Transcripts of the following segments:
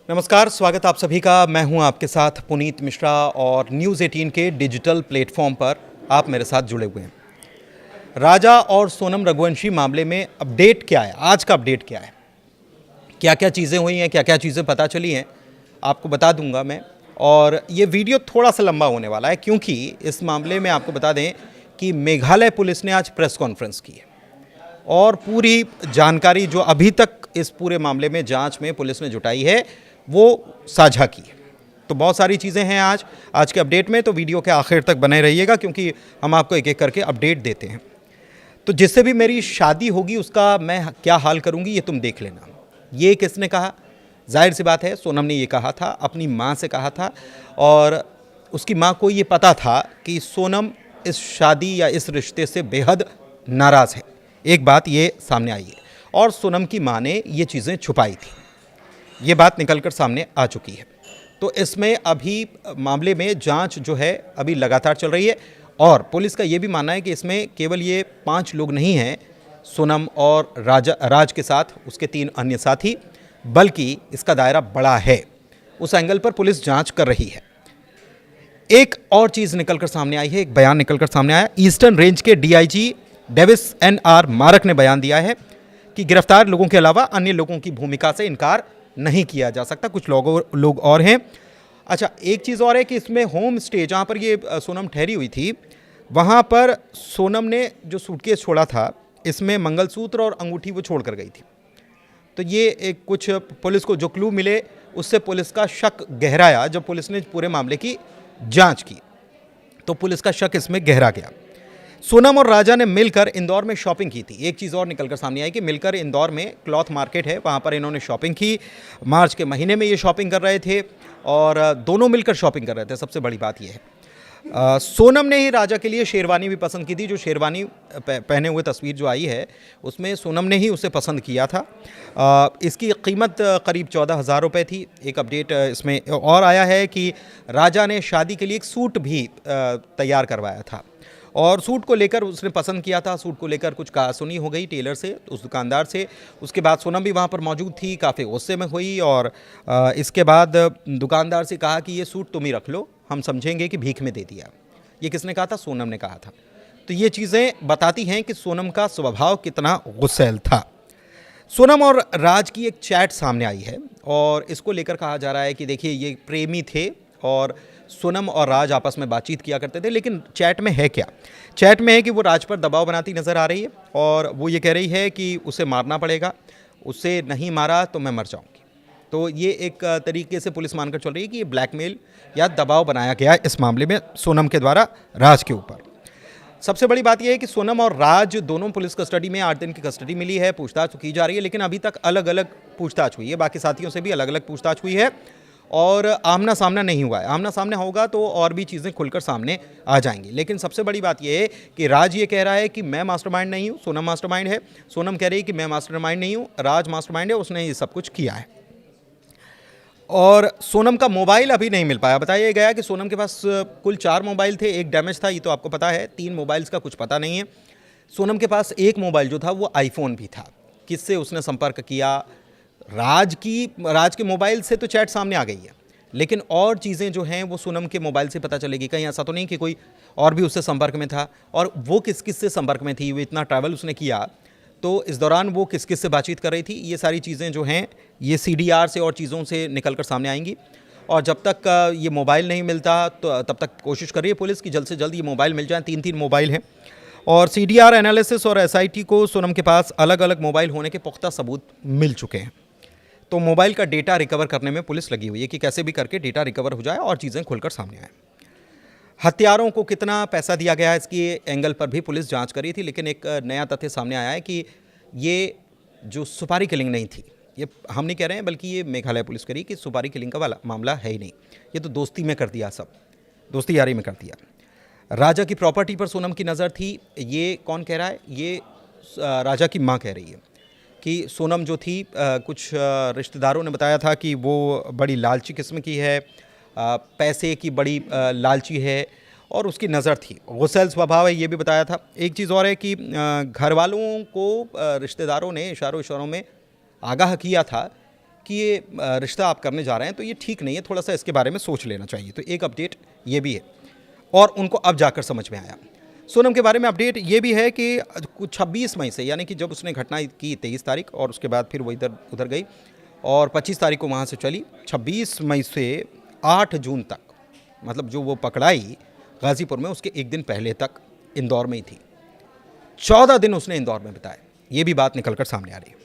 नमस्कार, स्वागत आप सभी का। मैं हूं आपके साथ पुनीत मिश्रा और न्यूज़ 18 के डिजिटल प्लेटफॉर्म पर आप मेरे साथ जुड़े हुए हैं। राजा और सोनम रघुवंशी मामले में अपडेट क्या है, आज का अपडेट क्या है, क्या क्या चीज़ें हुई हैं, क्या क्या चीज़ें पता चली हैं, आपको बता दूंगा मैं। और ये वीडियो थोड़ा सा लंबा होने वाला है क्योंकि इस मामले में आपको बता दें कि मेघालय पुलिस ने आज प्रेस कॉन्फ्रेंस की है और पूरी जानकारी जो अभी तक इस पूरे मामले में जांच में पुलिस ने जुटाई है वो साझा की है। तो बहुत सारी चीज़ें हैं आज के अपडेट में, तो वीडियो के आखिर तक बने रहिएगा क्योंकि हम आपको एक एक करके अपडेट देते हैं। तो जिससे भी मेरी शादी होगी उसका मैं क्या हाल करूंगी ये तुम देख लेना। ये किसने कहा? जाहिर सी बात है सोनम ने ये कहा था, अपनी माँ से कहा था और उसकी माँ को ये पता था कि सोनम इस शादी या इस रिश्ते से बेहद नाराज़ है। एक बात ये सामने आई है और सोनम की माँ ने ये चीज़ें छुपाई थी, ये बात निकलकर सामने आ चुकी है। तो इसमें अभी मामले में जांच जो है अभी लगातार चल रही है और पुलिस का ये भी मानना है कि इसमें केवल ये 5 लोग नहीं हैं, सोनम और राज के साथ उसके 3 अन्य साथी, बल्कि इसका दायरा बड़ा है। उस एंगल पर पुलिस जांच कर रही है। एक और चीज़ निकलकर सामने आई है, एक बयान निकलकर सामने आया। ईस्टर्न रेंज के डीआईजी डेविस एन.आर. मारक ने बयान दिया है कि गिरफ्तार लोगों के अलावा अन्य लोगों की भूमिका से इनकार नहीं किया जा सकता, कुछ लोग और हैं। अच्छा, एक चीज़ और है कि इसमें होम स्टे जहाँ पर ये सोनम ठहरी हुई थी, वहाँ पर सोनम ने जो सूटकेस छोड़ा था इसमें मंगलसूत्र और अंगूठी वो छोड़ कर गई थी। तो ये एक कुछ पुलिस को जो क्लू मिले उससे पुलिस का शक गहराया। जब पुलिस ने पूरे मामले की जांच की तो पुलिस का शक इसमें गहरा गया। सोनम और राजा ने मिलकर इंदौर में शॉपिंग की थी। एक चीज़ और निकलकर सामने आई कि मिलकर इंदौर में क्लॉथ मार्केट है, वहाँ पर इन्होंने शॉपिंग की। मार्च के महीने में ये शॉपिंग कर रहे थे और दोनों मिलकर शॉपिंग कर रहे थे। सबसे बड़ी बात यह है सोनम ने ही राजा के लिए शेरवानी भी पसंद की थी। जो शेरवानी पहने हुए तस्वीर जो आई है उसमें सोनम ने ही उसे पसंद किया था। इसकी कीमत करीब 14,000 रुपये थी। एक अपडेट इसमें और आया है कि राजा ने शादी के लिए एक सूट भी तैयार करवाया था और सूट को लेकर उसने पसंद किया था। सूट को लेकर कुछ कहासुनी हो गई टेलर से, उस दुकानदार से। उसके बाद सोनम भी वहाँ पर मौजूद थी, काफ़ी गुस्से में हुई और इसके बाद दुकानदार से कहा कि ये सूट तुम ही रख लो, हम समझेंगे कि भीख में दे दिया। ये किसने कहा था? सोनम ने कहा था। तो ये चीज़ें बताती हैं कि सोनम का स्वभाव कितना गुस्सैल था। सोनम और राज की एक चैट सामने आई है और इसको लेकर कहा जा रहा है कि देखिए ये प्रेमी थे और सोनम और राज आपस में बातचीत किया करते थे। लेकिन चैट में है क्या? चैट में है कि वो राज पर दबाव बनाती नज़र आ रही है और वो ये कह रही है कि उसे मारना पड़ेगा, उसे नहीं मारा तो मैं मर जाऊंगी। तो ये एक तरीके से पुलिस मानकर चल रही है कि ये ब्लैकमेल या दबाव बनाया गया इस मामले में सोनम के द्वारा राज के ऊपर। सबसे बड़ी बात यह है कि सोनम और राज दोनों पुलिस कस्टडी में 8 दिन की कस्टडी मिली है, पूछताछ की जा रही है। लेकिन अभी तक अलग अलग पूछताछ हुई है, बाकी साथियों से भी अलग अलग पूछताछ हुई है और आमना सामना नहीं हुआ है। आमना सामना होगा तो और भी चीज़ें खुलकर सामने आ जाएंगी। लेकिन सबसे बड़ी बात यह है कि राज ये कह रहा है कि मैं मास्टरमाइंड नहीं हूँ, सोनम मास्टरमाइंड है। सोनम कह रही है कि मैं मास्टरमाइंड नहीं हूँ, राज मास्टरमाइंड है, उसने ये सब कुछ किया है। और सोनम का मोबाइल अभी नहीं मिल पाया। बताया गया कि सोनम के पास कुल 4 मोबाइल थे, एक डैमेज था, ये तो आपको पता है। 3 मोबाइल्स का कुछ पता नहीं है। सोनम के पास एक मोबाइल जो था वो आईफोन भी था। किससे उसने संपर्क किया? राज के मोबाइल से तो चैट सामने आ गई है, लेकिन और चीज़ें जो हैं वो सोनम के मोबाइल से पता चलेगी। कहीं ऐसा तो नहीं कि कोई और भी उससे संपर्क में था? और वो किस किस से संपर्क में थी? वो इतना ट्रैवल उसने किया तो इस दौरान वो किस किस से बातचीत कर रही थी? ये सारी चीज़ें जो हैं ये CDR से और चीज़ों से निकल कर सामने आएंगी। और जब तक ये मोबाइल नहीं मिलता तो तब तक कोशिश कर रही है पुलिस कि जल्द से जल्द ये मोबाइल मिल जाए। 3 मोबाइल हैं और CDR एनालिसिस और SIT को सोनम के पास अलग अलग मोबाइल होने के पुख्ता सबूत मिल चुके हैं। तो मोबाइल का डेटा रिकवर करने में पुलिस लगी हुई है कि कैसे भी करके डेटा रिकवर हो जाए और चीज़ें खुलकर सामने आए। हत्यारों को कितना पैसा दिया गया है इसकी एंगल पर भी पुलिस जांच करी थी। लेकिन एक नया तथ्य सामने आया है कि ये जो सुपारी किलिंग नहीं थी, ये हम नहीं कह रहे हैं बल्कि ये मेघालय पुलिस करी कि सुपारी किलिंग का वाला मामला है ही नहीं। ये तो दोस्ती में कर दिया, सब दोस्ती यारी में कर दिया। राजा की प्रॉपर्टी पर सोनम की नज़र थी। ये कौन कह रहा है? ये राजा की माँ कह रही है कि सोनम जो थी कुछ रिश्तेदारों ने बताया था कि वो बड़ी लालची किस्म की है, पैसे की बड़ी लालची है और उसकी नज़र थी, गुस्सैल स्वभाव है, ये भी बताया था। एक चीज़ और है कि घर वालों को रिश्तेदारों ने इशारों में आगाह किया था कि ये रिश्ता आप करने जा रहे हैं तो ये ठीक नहीं है, थोड़ा सा इसके बारे में सोच लेना चाहिए। तो एक अपडेट ये भी है और उनको अब जाकर समझ में आया। सोनम के बारे में अपडेट ये भी है कि 26 मई से, यानी कि जब उसने घटना की 23 तारीख और उसके बाद फिर वो इधर उधर गई और 25 तारीख को वहाँ से चली, 26 मई से 8 जून तक, मतलब जो वो पकड़ाई गाज़ीपुर में, उसके एक दिन पहले तक इंदौर में ही थी। 14 दिन उसने इंदौर में बिताए, ये भी बात निकलकर सामने आ रही है।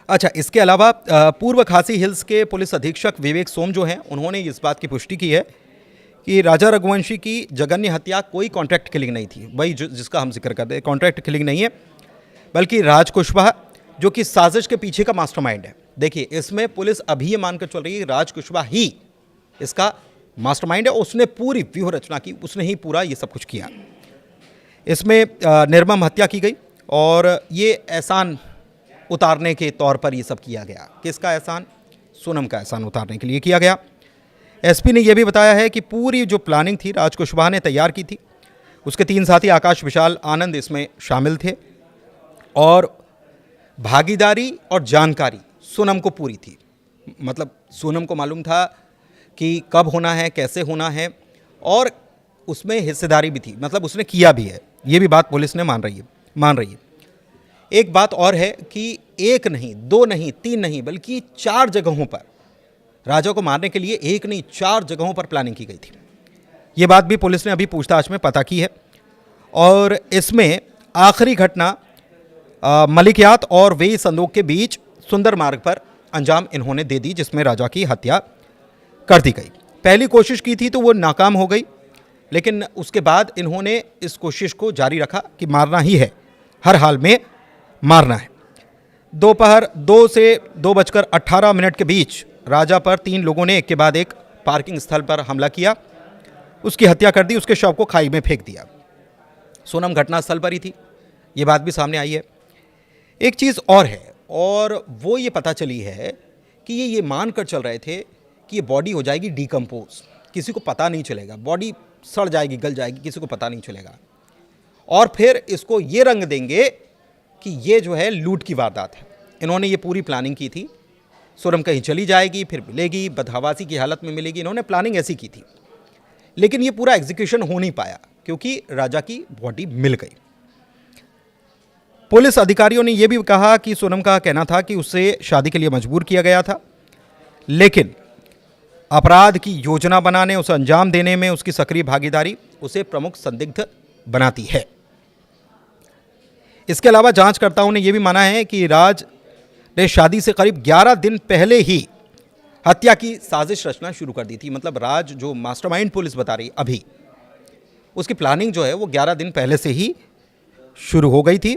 अच्छा, इसके अलावा पूर्व खासी हिल्स के पुलिस अधीक्षक विवेक सोम जो हैं, उन्होंने इस बात की पुष्टि की है कि राजा रघुवंशी की जघन्य हत्या कोई कॉन्ट्रैक्ट किलिंग नहीं थी। वही जिसका हम जिक्र करते हैं, कॉन्ट्रैक्ट किलिंग नहीं है, बल्कि राज कुशवाहा जो कि साजिश के पीछे का मास्टरमाइंड है। देखिए, इसमें पुलिस अभी ये मानकर चल रही है राज कुशवाहा ही इसका मास्टरमाइंड है, उसने पूरी व्यूह रचना की, उसने ही पूरा ये सब कुछ किया। इसमें निर्मम हत्या की गई और ये एहसान उतारने के तौर पर ये सब किया गया। किसका एहसान? सोनम का एहसान उतारने के लिए किया गया। एसपी ने यह भी बताया है कि पूरी जो प्लानिंग थी राज कुशवाहा ने तैयार की थी। उसके 3 साथी आकाश, विशाल, आनंद इसमें शामिल थे और भागीदारी और जानकारी सोनम को पूरी थी। मतलब सोनम को मालूम था कि कब होना है, कैसे होना है और उसमें हिस्सेदारी भी थी, मतलब उसने किया भी है। ये भी बात पुलिस ने मान रही है। एक बात और है कि 1 नहीं, 2 नहीं, 3 नहीं, बल्कि 4 जगहों पर राजा को मारने के लिए 1 नहीं 4 जगहों पर प्लानिंग की गई थी। ये बात भी पुलिस ने अभी पूछताछ में पता की है और इसमें आखिरी घटना मलिकियात और वे संदूक के बीच सुंदर मार्ग पर अंजाम इन्होंने दे दी, जिसमें राजा की हत्या कर दी गई। पहली कोशिश की थी तो वो नाकाम हो गई, लेकिन उसके बाद इन्होंने इस कोशिश को जारी रखा कि मारना ही है, हर हाल में मारना है। दोपहर 2 से 2:18 के बीच राजा पर 3 लोगों ने एक के बाद एक पार्किंग स्थल पर हमला किया, उसकी हत्या कर दी, उसके शव को खाई में फेंक दिया। सोनम घटनास्थल पर ही थी, ये बात भी सामने आई है। एक चीज़ और है और वो ये पता चली है कि ये मान कर चल रहे थे कि ये बॉडी हो जाएगी डिकम्पोज, किसी को पता नहीं चलेगा, बॉडी सड़ जाएगी, गल जाएगी, किसी को पता नहीं चलेगा और फिर इसको ये रंग देंगे कि ये जो है लूट की वारदात है। इन्होंने ये पूरी प्लानिंग की थी। सोनम कहीं चली जाएगी, फिर मिलेगी, बदहवासी की हालत में मिलेगी, इन्होंने प्लानिंग ऐसी की थी। लेकिन ये पूरा एग्जीक्यूशन हो नहीं पाया क्योंकि राजा की बॉडी मिल गई। पुलिस अधिकारियों ने यह भी कहा कि सोनम का कहना था कि उसे शादी के लिए मजबूर किया गया था, लेकिन अपराध की योजना बनाने, उसे अंजाम देने में उसकी सक्रिय भागीदारी उसे प्रमुख संदिग्ध बनाती है। इसके अलावा जांचकर्ताओं ने यह भी माना है कि राज ने शादी से करीब 11 दिन पहले ही हत्या की साजिश रचना शुरू कर दी थी। मतलब राज जो मास्टरमाइंड पुलिस बता रही अभी, उसकी प्लानिंग जो है वो 11 दिन पहले से ही शुरू हो गई थी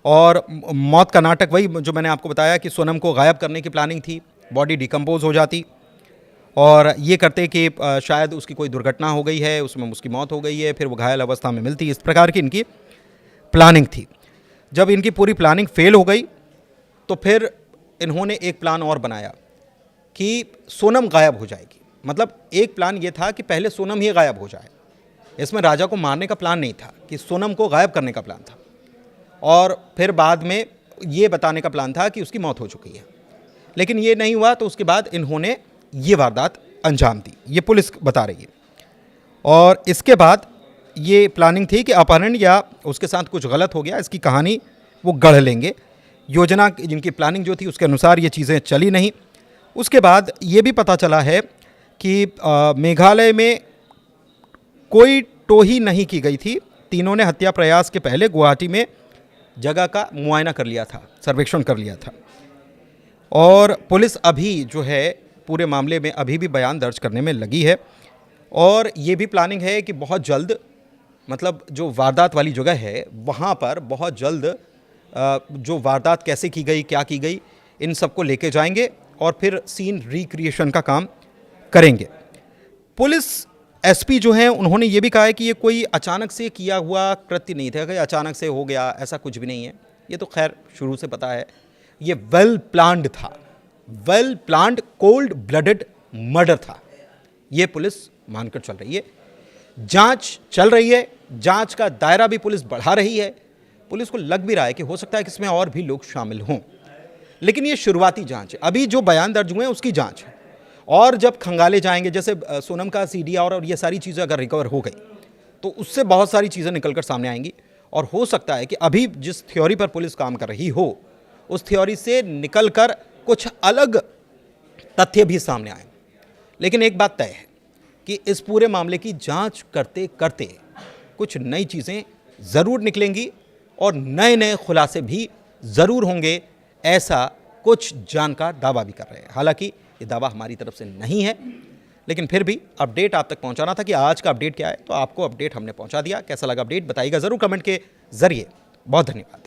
और मौत का नाटक वही जो मैंने आपको बताया कि सोनम को गायब करने की प्लानिंग थी, बॉडी डिकम्पोज हो जाती और ये करते कि शायद उसकी कोई दुर्घटना हो गई है, उसमें उसकी मौत हो गई है, फिर वो घायल अवस्था में मिलती। इस प्रकार की इनकी प्लानिंग थी। जब इनकी पूरी प्लानिंग फेल हो गई तो फिर इन्होंने एक प्लान और बनाया कि सोनम गायब हो जाएगी। मतलब एक प्लान ये था कि पहले सोनम ही गायब हो जाए। इसमें राजा को मारने का प्लान नहीं था, कि सोनम को गायब करने का प्लान था और फिर बाद में ये बताने का प्लान था कि उसकी मौत हो चुकी है। लेकिन ये नहीं हुआ तो उसके बाद इन्होंने ये वारदात अंजाम दी, ये पुलिस बता रही है। और इसके बाद ये प्लानिंग थी कि अपहरण या उसके साथ कुछ गलत हो गया, इसकी कहानी वो गढ़ लेंगे। योजना जिनकी प्लानिंग जो थी उसके अनुसार ये चीज़ें चली नहीं। उसके बाद ये भी पता चला है कि मेघालय में कोई टोही नहीं की गई थी। तीनों ने हत्या प्रयास के पहले गुवाहाटी में जगह का मुआयना कर लिया था, सर्वेक्षण कर लिया था और पुलिस अभी जो है पूरे मामले में अभी भी बयान दर्ज करने में लगी है। और ये भी प्लानिंग है कि बहुत जल्द, मतलब जो वारदात वाली जगह है वहाँ पर बहुत जल्द जो वारदात कैसे की गई, क्या की गई, इन सबको लेके जाएंगे और फिर सीन रिक्रिएशन का काम करेंगे। पुलिस एसपी जो हैं उन्होंने ये भी कहा है कि ये कोई अचानक से किया हुआ कृत्य नहीं था, कि अचानक से हो गया, ऐसा कुछ भी नहीं है। ये तो खैर शुरू से पता है, ये वेल प्लान्ड था, well planned cold blooded murder था। ये पुलिस मानकर चल रही है। जांच चल रही है, जांच का दायरा भी पुलिस बढ़ा रही है। पुलिस को लग भी रहा है कि हो सकता है कि इसमें और भी लोग शामिल हों। लेकिन ये शुरुआती जांच है, अभी जो बयान दर्ज हुए हैं उसकी जांच है। और जब खंगाले जाएंगे, जैसे सोनम का सीडीआर और ये सारी चीज़ें अगर रिकवर हो गई तो उससे बहुत सारी चीज़ें निकलकर सामने आएंगी। और हो सकता है कि अभी जिस थ्योरी पर पुलिस काम कर रही हो उस थ्योरी से निकलकर कुछ अलग तथ्य भी सामने आए। लेकिन एक बात तय है कि इस पूरे मामले की जांच करते करते कुछ नई चीज़ें ज़रूर निकलेंगी और नए नए खुलासे भी ज़रूर होंगे, ऐसा कुछ जानकार दावा भी कर रहे हैं। हालांकि ये दावा हमारी तरफ से नहीं है, लेकिन फिर भी अपडेट आप तक पहुंचाना था कि आज का अपडेट क्या है, तो आपको अपडेट हमने पहुंचा दिया। कैसा लगा अपडेट बताइएगा ज़रूर कमेंट के ज़रिए। बहुत धन्यवाद।